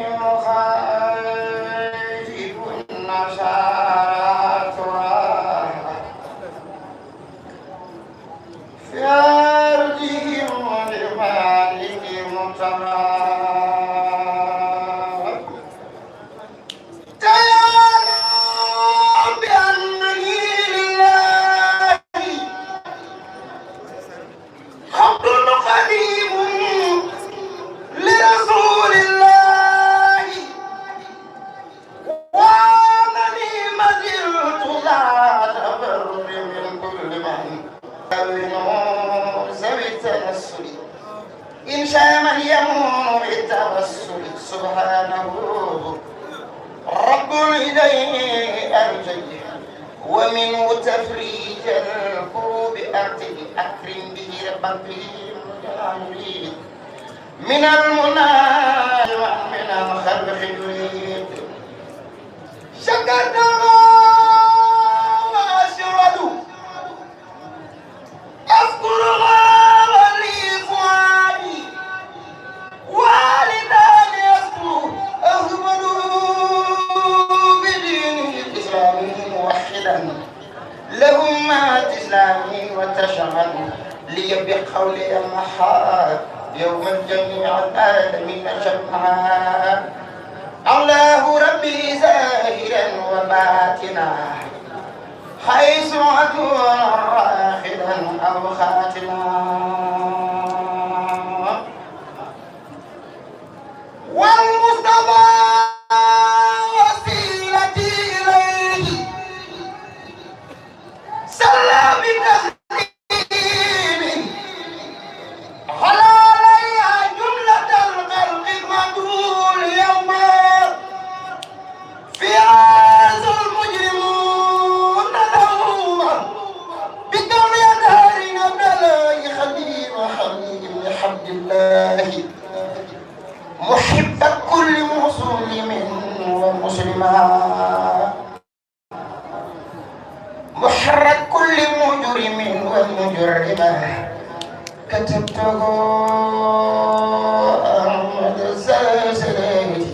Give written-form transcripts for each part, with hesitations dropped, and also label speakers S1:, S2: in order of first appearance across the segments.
S1: يخالف النصارى ترى في أرضهم لمالك مطلع إن شاء من يمون بالتوسل سبحانه رب إليه أرجي ومنه تفريج الكروب أرتدي أكرم به ربي من المنى ومن الخلق يريد شكرت وأشرد أذكر والدان يذكر أحمد بدينه الإسلامي موحدا لهم ما إسلامي وتشهد لي بقولي محا يوم الجميع العالمين جمعا الله ربي زاهرا وباتنا حيث أكون راخدا أو خاتما والمصطفى وسيلتي إليه صلى بتسليم على عليها جملة الخلق المدعو اليوم في هذا المجرمون لهم بكون يدهرنا بلاي خليل وحبيب لحمد الله محب كل مسلم ومسلمة محرك كل مجرم ومجرمة كتبته أحمد الزلزلاتي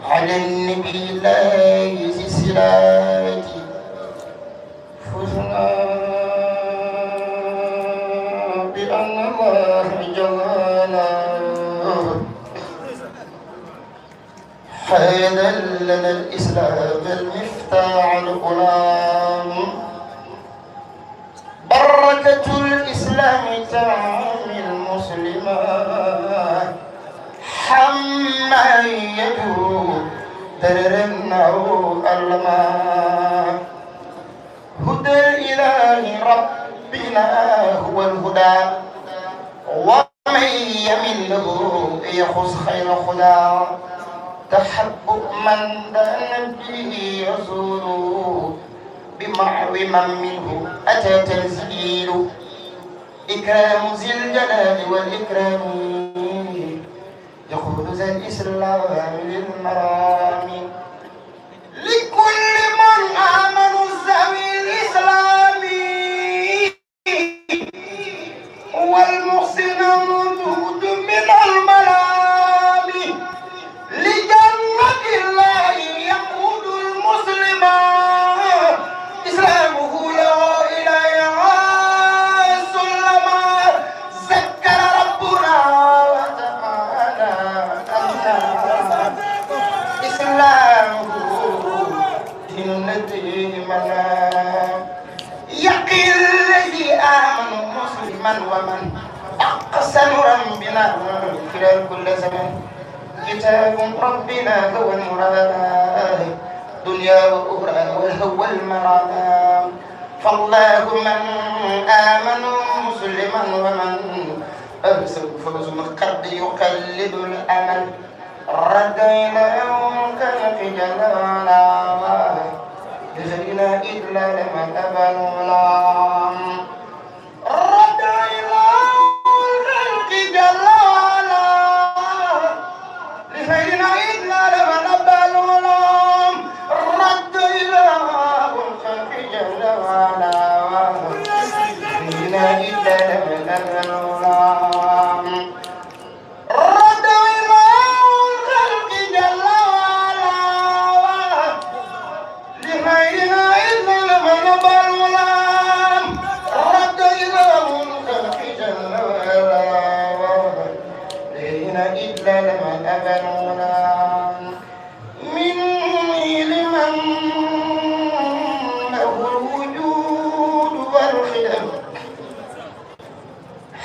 S1: على النبي الله سلاتي فزنا بأن الله جلاله حين لنا الإسلام المفتاح الغلام بركة الإسلام تعمي المسلمات حما يدو دررنه الماء هدى الإله ربنا هو الهدى ومن يمله يخص خير خدا تحبب من دان به يزول بمعو من منه أتى تنزيل إكرام ذي الجلال والإكرام يقول ذا الإسلام للمرام لكل من آمنوا ذوي الإسلام والمحسن ممدود من الملام لجنة الله يقود المسلم إسلامه له إليها سلما ذكر ربنا وتعالى إسلامه جنته منام يقي الذي آمن مسلما ومن أقسم ربنا خلال كل زمان كتاب ربنا هو المراد دنيا وأخرى وهو المراد فالله من آمن مسلما ومن أرسل فوز قد يقلد الأمل رد إلى كان في جلالا لغيرنا إلا لمن أبى الغلام رد إلى الخلق جلالا لغيرنا إلا لمن أبى الغلام رد إلى الخلق جلالا لغيرنا إلا لمن أبى الغلام رد إلى الخلق إلا لمن أبنونا مني لمن له الوجود والخدم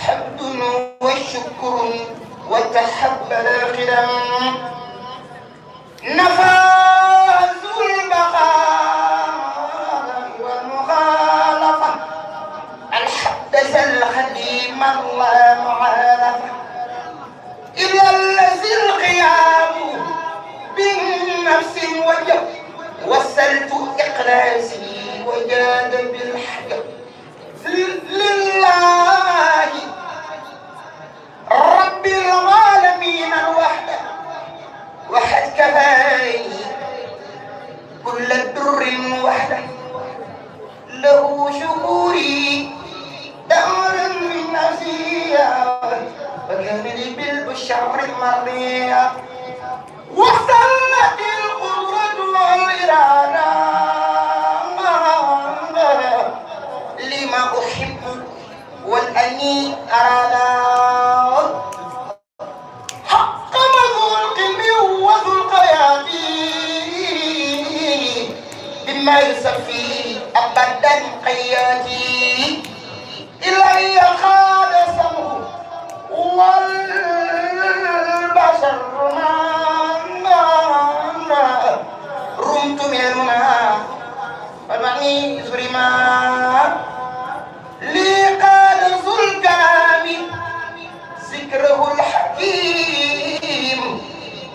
S1: حمد والشكر وتحبل الخدم نفاذ البقاء والمخالفة الحدث الخديم الله معالفة إلى الذي القيام بالنفس وجب وسلت إقلاسي وجاد بالحجب لله رب العالمين الوحدة وحد كفاني كل الدر وحده له شكوري دهرا من نفسيا وكان لي بالبشر المرضية وصلت القدرة والإرادة لما أحب والأني أرادا حق ذو القلب وذو القيادي بما يسفي أبدا قيادي إلي قاد سمه والبشر ما رمت من المنى والمعني زرما لي قال ذو الكلام ذكره الحكيم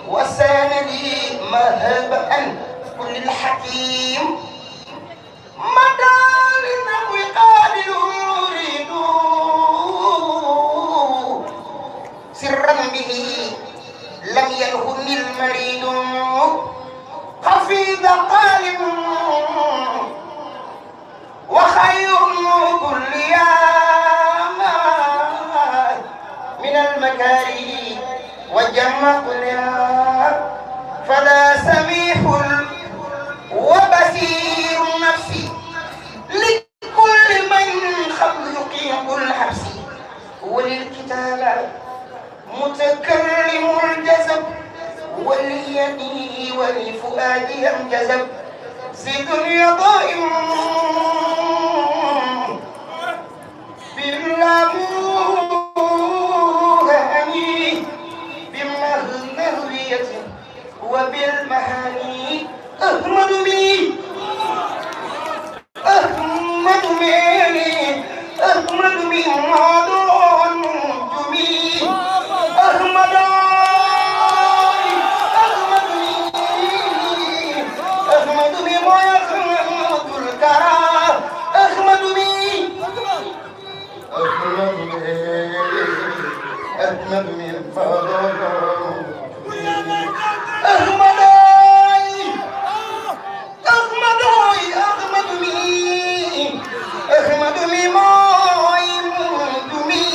S1: وسان لي مهبا كل الحكيم مدى للنحو قابل يريد سرا به لم يلهني المريد حفيظ قالم وخير كل يوم من المكاره وجمع كلها فلا سميح وبصير نفسي لكل من خبل يقيم الحبس وللكتاب متكلم الجذب واليد والفؤاد انجذب زد ضائم باللاموهاني بمهنوية وبالمهاني أحمد بي أحمد بي أحمد بي مادون جمي أحمد أحمد من فضل أحمد أحمد أحمد مين أحمد مين مايم دمي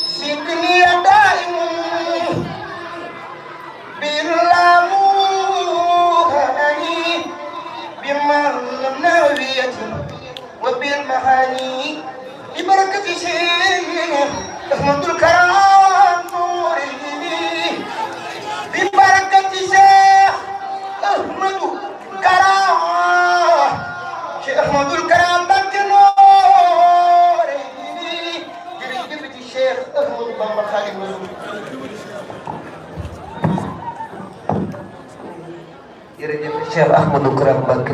S1: سيدني دائم باللاموهاني بمعنوية وبالمعاني ببركة شيخ أحمد الكرام نوري ببركة شيخ أحمد الكرام شيخ أحمد الكرام بك نوري جريجة الشيخ أحمد بن خالد
S2: jërëjëf Cheikh Ahmadou Kara Mbacké